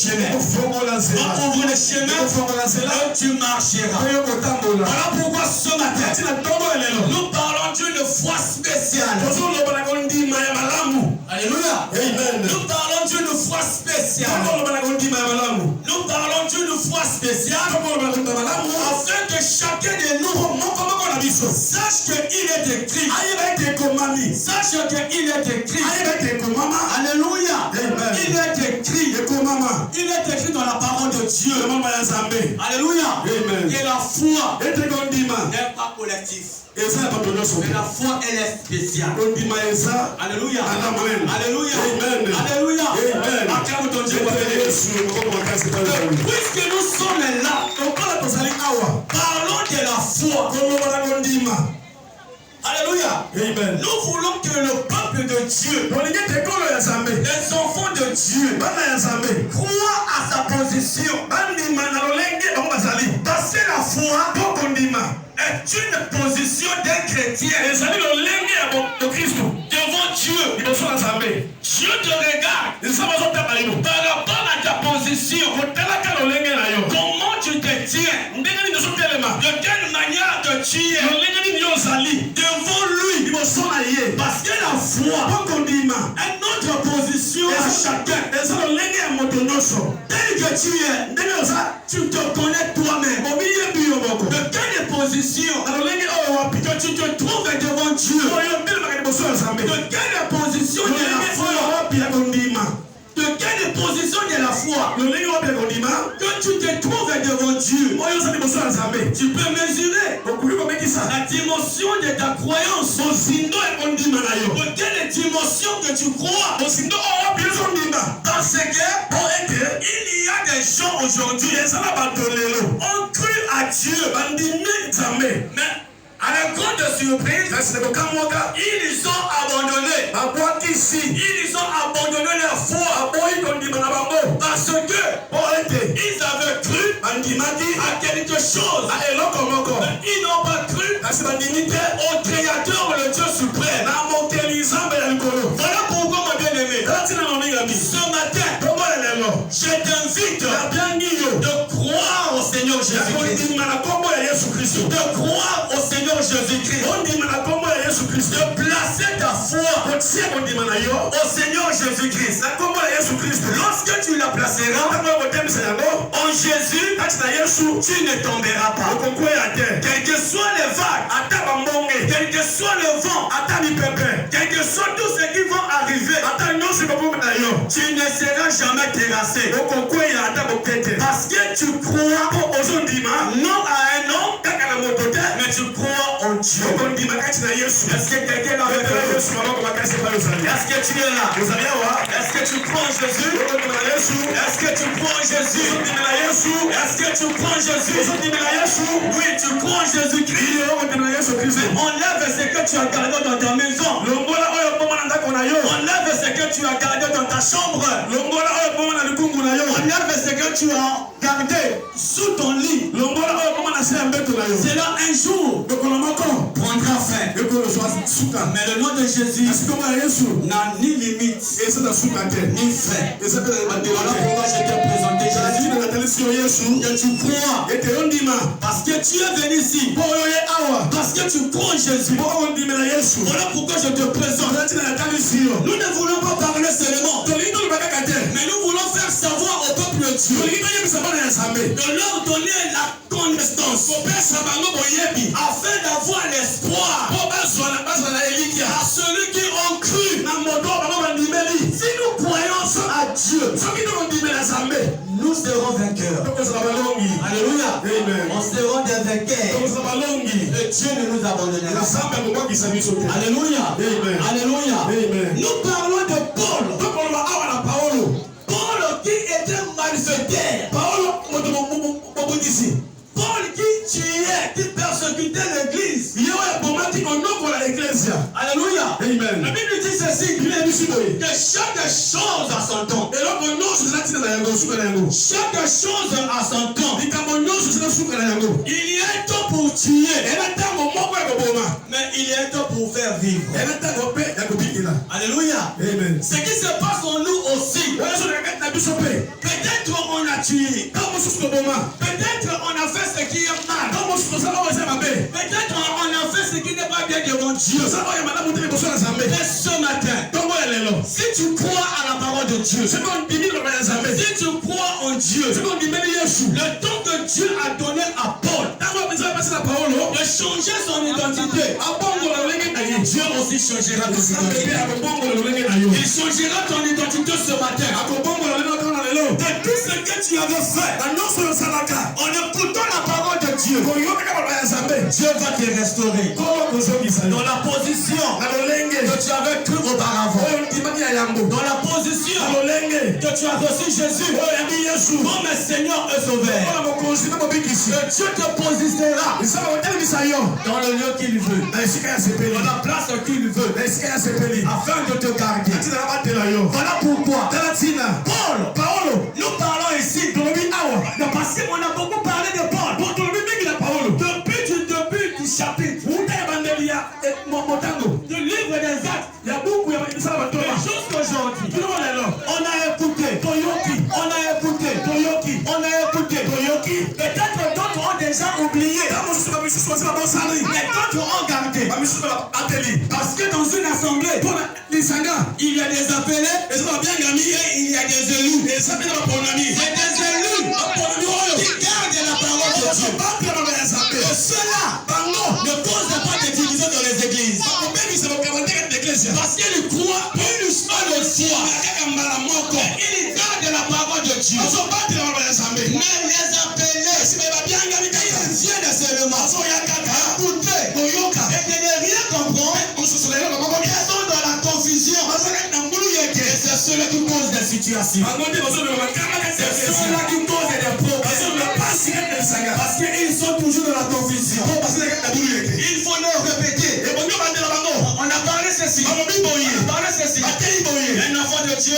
chemin. Donc ouvre le chemin et tu marcheras. Voilà pourquoi ce matin, nous parlons d'une foi spéciale. Alléluia. Nous parlons d'une foi spéciale. Nous parlons d'une foi spéciale afin que chacun de nous sache qu'il est écrit. Sache qu'il est écrit. Alléluia. Il est écrit. Il est écrit dans la parole de Dieu. Alléluia. Que la foi n'est pas collective. Mais la foi, elle est spéciale. Alléluia. Alléluia. Alléluia. Acclame ton Dieu. Puisque nous sommes là, parlons de la foi. Alléluia. Nous voulons que le peuple de Dieu, les enfants de Dieu, croient à sa position. Parce que la foi est une position d'un chrétien devant Dieu. Dieu te regarde par rapport à ta position. Comment tu te tiens? De quelle manière tu es devant lui? Parce que la foi est notre position à chacun. Tel que tu es, tu te connais toi-même. De quelle position que tu te trouves devant Dieu? De quelle position de la foi? De quelle position de la foi que tu te trouves devant Dieu? Tu peux mesurer la dimension de ta croyance. De quelle dimension que tu crois? Parce que il y a des gens aujourd'hui ont cru à Dieu, mais à la grande surprise, ils ont abandonné. Ils ont abandonné leur foi. Parce que ils avaient cru à quelque chose. Ils n'ont pas cru au Créateur, le Dieu suprême. Voilà pourquoi, ma bien-aimée, ce matin, je t'invite de croire au Seigneur Jésus-Christ. De croire au Seigneur Jésus-Christ. De placer ta foi au Seigneur Jésus-Christ. Lorsque tu la placeras en Jésus, tu ne tomberas pas. Quel que soit les vagues, quel que soit le vent, quel que soit tout ce qui va arriver, tu ne seras jamais terrassé. Parce que tu crois non à un homme, mais tu crois en Dieu. Est-ce que quelqu'un est avec toi? Est-ce que tu es là? Est-ce que tu crois en Jésus? Est-ce que tu crois en Jésus? Est-ce que tu crois en Jésus? Oui, tu crois en Jésus-Christ. Enlève ce que tu as gardé dans ta maison. Enlève ce que tu as gardé dans ta chambre. Enlève ce que tu as gardé sous ton lit. Cela un jour prendra fin. Mais le nom de Jésus n'a ni limite ni fin. Voilà pourquoi je t'ai présenté Jésus. Que tu crois. Parce que tu es venu ici. Parce que tu crois en Jésus. Voilà pourquoi je te présente. Nous ne voulons pas parler seulement, mais nous voulons faire savoir au peuple de Dieu, de leur donner la connaissance, afin d'avoir l'espoir à celui qui ont cru. Si nous croyons à Dieu, nous serons vainqueurs. Alléluia. On sera des vainqueurs. Et Dieu ne nous abandonnera pas. Alléluia. Alléluia. Nous parlons de Paul. Paul qui était malfaiteur. Paul qui tuait, qui persécutait l'église. Alléluia. La Bible dit ceci, que chaque chose a son temps. Chaque chose a son temps. Il y a un temps pour tuer, mais il y a un temps pour faire vivre. Alléluia. Ce qui se passe en nous aussi Peut-être on a tué. Peut-être on a fait ce qui est mal. Peut-être on a fait ce qui n'est pas bien devant Dieu. Mais ce matin, si tu crois à la parole de Dieu, si tu crois en Dieu, le temps que Dieu a donné à Paul de changer son identité, Dieu aussi changera ton identité. Il changera ton identité ce matin. De tout ce que tu avais fait, en écoutant la parole de Dieu, Dieu va te restaurer dans la position que tu avais cru auparavant, dans la position que tu as reçu Jésus comme Seigneur et Sauveur. Que Dieu te positionnera dans le lieu qu'il veut, dans la place qu'il veut, afin de te garder. Voilà pourquoi Paul, nous parlons ici parce qu'on a beaucoup parlé de Paul. Depuis du début du chapitre, du livre des Actes, jusqu'à aujourd'hui, on a écouté Toyoki. Peut-être d'autres ont déjà oublié, mais d'autres ont gardé. Parce que dans une assemblée, il y a des appelés et il y a des élus. C'est des élus qui gardent la parole de Dieu. Et cela ne cause pas de division dans les églises. Parce qu'ils croient une seule foi. Ils gardent la parole de Dieu. Mais les appelés, ils viennent seulement écouter et de ne rien comprendre. Ils sont dans la confusion. Et c'est cela qui cause des situations. C'est cela qui cause des problèmes. Parce qu'ils sont toujours dans la confusion. Il faut leur répéter. On a parlé ceci. Un enfant de Dieu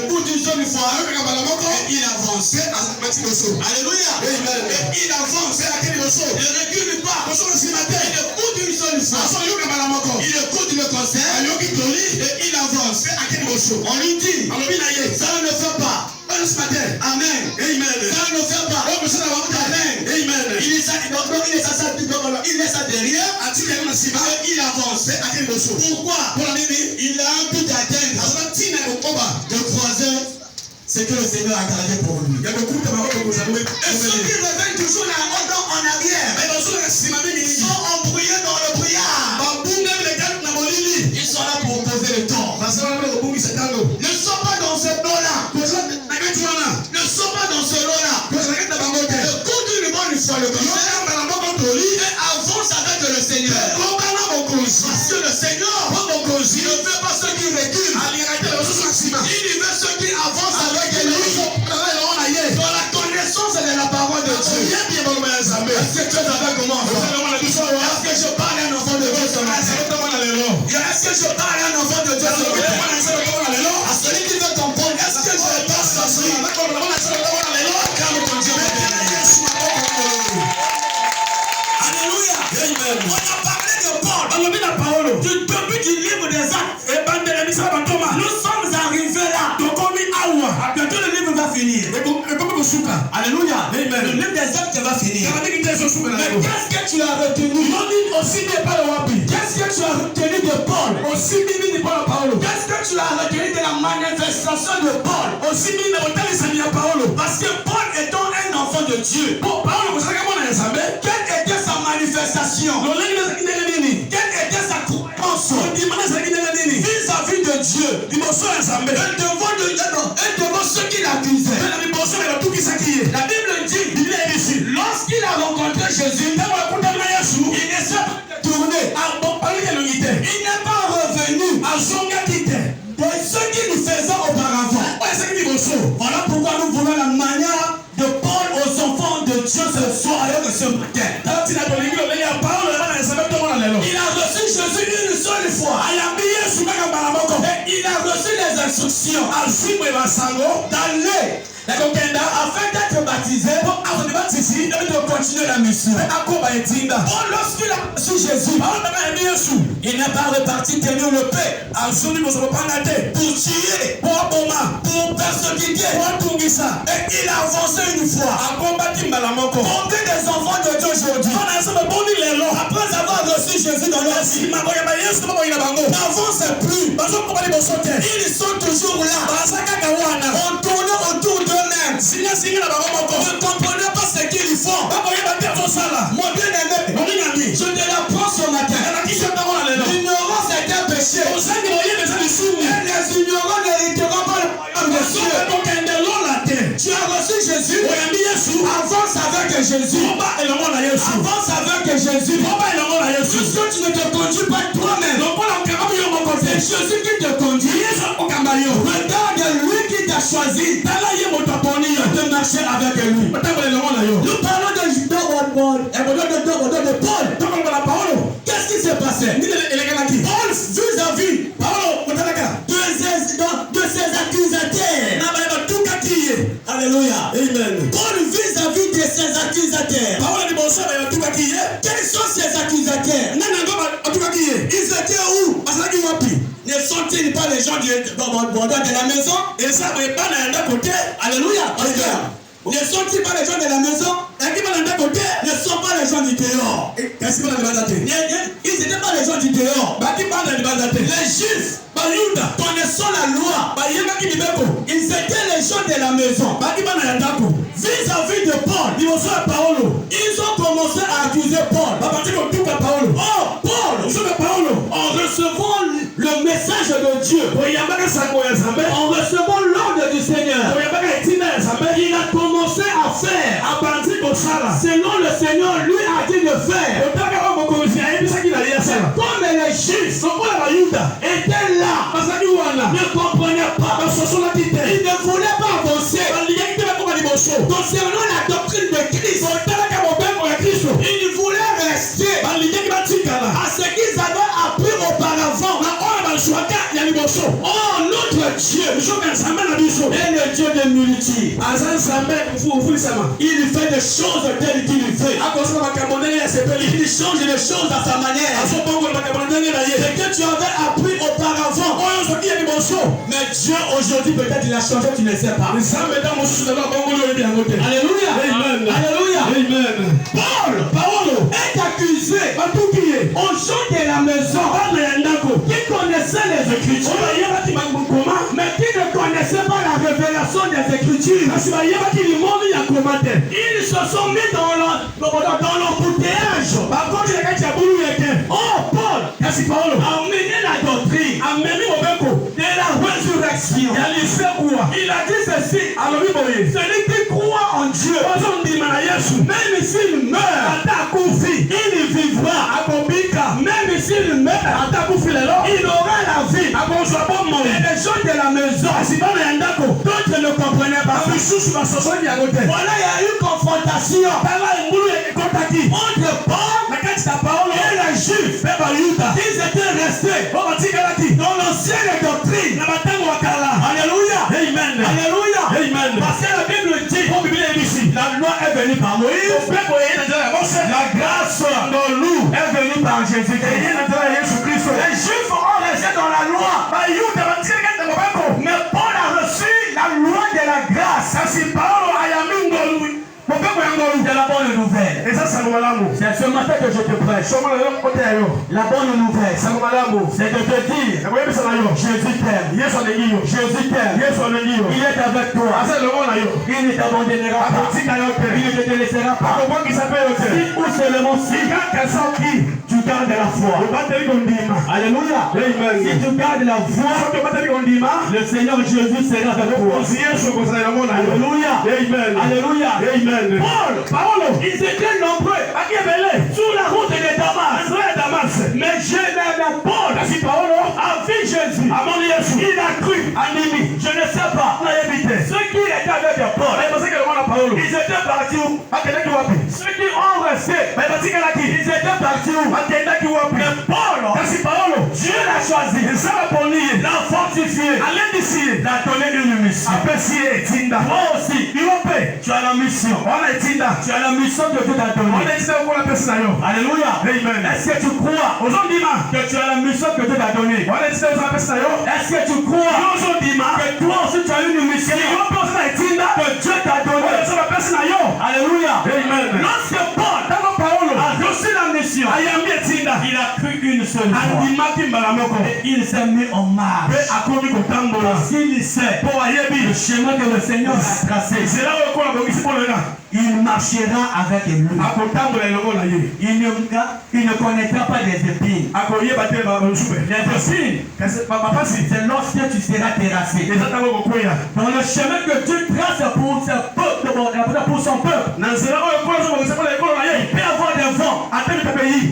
écoute une seule fois et il avance. Alléluia. Et il avance. Il ne recule pas. Il écoute une seule fois. Il écoute le conseil et il avance. On lui dit, ça ne fait pas. Amen. Ça ne fait pas. Amen. Il laisse ça derrière. Il avance. Pourquoi? Il a un but d'atteindre, de croiser ce que le Seigneur a gardé pour lui. Et ceux qui reviennent toujours en arrière, ils sont embrouillés dans le brouillard. Ils sont là pour opposer le tort. Ne sont pas dans ce lot-là. Ne sont pas dans ce lot-là. Écoute une bonne fois le conseil et avance avec le Seigneur. Parce que le Seigneur ne veut pas ceux qui reculent. Il veut ceux qui avancent avec lui dans la connaissance de la parole de Dieu. Est-ce que tu es avec moi? Est-ce que je parle à un enfant de Dieu? Est-ce que je parle à un enfant de Dieu? À celui qui veut comprendre, est-ce que je passe à celui? Alléluia. On a parlé de Paul. Du début du livre des Actes. Nous sommes arrivés là. Bientôt le livre va finir. Alléluia. Le livre des Actes va finir. Mais qu'est-ce que tu as retenu? Qu'est-ce que tu as retenu de Paul? Qu'est-ce que tu as retenu de la manifestation de Paul? Parce que Paul étant un enfant de Dieu, quelle était sa manifestation? Quelle était sa croyance vis-à-vis de Dieu? Et devant ceux qui l'accusaient. La Bible dit, lorsqu'il a rencontré Jésus, il ne s'est pas tourné. Il n'est pas revenu de ce qu'il faisait auparavant. Voilà pourquoi nous voulons la manière de Paul aux enfants de Dieu ce soir et ce matin. Il a reçu Jésus une seule fois. Et il a reçu les instructions d'aller afin d'être baptisé, il doit continuer la mission. Paul, lorsqu'il a su Jésus, il n'a pas reparti tenir le paix pour tuer, pour persécuter, et il a avancé une fois. Combien des enfants de Dieu aujourd'hui, après avoir reçu Jésus dans leur vie, n'avancent plus. Ils sont toujours là, on tourne autour d'eux-mêmes. Ne comprenez pas ce qu'ils font. Mon bien-aimé, je te l'apprends ce matin. L'ignorance est un péché. Et les ignorants n'hériteront pas le royaume de Dieu. Tu as reçu Jésus. Avance avec Jésus. Avance avec Jésus. Puisque tu ne te conduis pas toi-même, c'est Jésus qui te conduit. Regarde lui qui t'a choisi de marcher avec lui. Nous parlons de Paul. Qu'est-ce qui s'est passé? Paul vis-à-vis de ses accusateurs. Alléluia. Amen. Paul vis-à-vis de ses accusateurs. Quels sont ses accusateurs? Ils étaient où? Ne sont-ils pas les gens de la maison? Alléluia. Ne sont-ils pas les gens de la maison? Ne sont pas les gens du dehors. Ils n'étaient pas les gens du dehors. Les Juifs, connaissant la loi, ils étaient les gens de la maison. Vis-à-vis de Paul, ils ont commencé à accuser Paul. Oh, Paul, en recevant le message de Dieu, en recevant l'ordre du Seigneur, il a commencé à faire selon le Seigneur lui a dit de faire. Comme les Juifs étaient là, ne comprenaient pas, ils ne voulaient pas avancer concernant la doctrine de Christ. Ils voulaient rester à ce qu'ils avaient appris auparavant. Oh, notre Dieu est le Dieu de multitudes. Il fait des choses telles qu'il fait. Il change les choses à sa manière. Ce que tu avais appris auparavant. Mais Dieu aujourd'hui peut-être il a changé, tu ne sais pas. Alléluia. Amen. Alléluia. Amen. Paul est accusé aux gens de la maison qui connaissaient les Écritures, mais qui ne connaissaient pas la révélation des Écritures. Ils se sont mis dans l'embouteillage. Oh, Paul a mené la doctrine de la résurrection. Il a dit ceci: celui qui croit en Dieu, même s'il meurt, il vivra. Même s'il meurt, il aura la vie. Et les gens de la maison, d'autres ne comprenaient pas. Voilà, il y a eu confrontation entre Paul et les Juifs. Ils étaient restés dans l'ancienne doctrine. Alléluia. Amen. Alléluia. Amen. Parce que la Bible dit, la loi est venue par Moïse, la grâce est venue par Jésus. Les Juifs ont resté dans la loi, mais Paul a reçu la loi de la grâce. C'est la bonne nouvelle. C'est ce matin que je te prêche. La bonne nouvelle, c'est de te dire: Jésus t'aime. Jésus t'aime. Il est avec toi. Il ne t'abandonnera pas. Il ne te délaissera pas. Si ou seulement si tu gardes la foi. Alléluia. Si tu gardes la foi, le Seigneur Jésus sera avec toi. Alléluia. Alléluia. Paul, ils étaient nombreux sur la route de Damas. Mais Paul a vu Jésus. Il a cru. Je ne sais pas. Ceux qui étaient avec Paul, ils étaient partis où? Ceux qui ont resté, ils étaient partis où? Mais Paul, Dieu l'a choisi, l'a fortifié, l'a donné une mission. mission. Toi aussi, tu as la mission. Tu as la mission que Dieu t'a donnée. Alléluia. Amen. Est-ce que tu crois que tu as la mission que Dieu t'a donnée? Est-ce que tu crois que toi aussi tu as une mission que Dieu t'a donnée? Alléluia. Amen. Lorsque Paul a reçu la mission, il a cru une seule fois. Et il s'est mis en marche. Parce qu'il sait le chemin que le Seigneur a tracé. Il marchera avec lui. Il ne connaîtra pas des épines. Les épines, c'est lorsque tu seras terrassé. Dans le chemin que Dieu trace pour son peuple, il peut avoir des vents,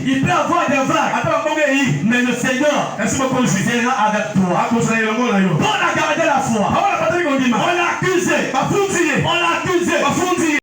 il peut avoir des vagues, mais le Seigneur sera avec toi. Paul a gardé la foi. On l'a accusé.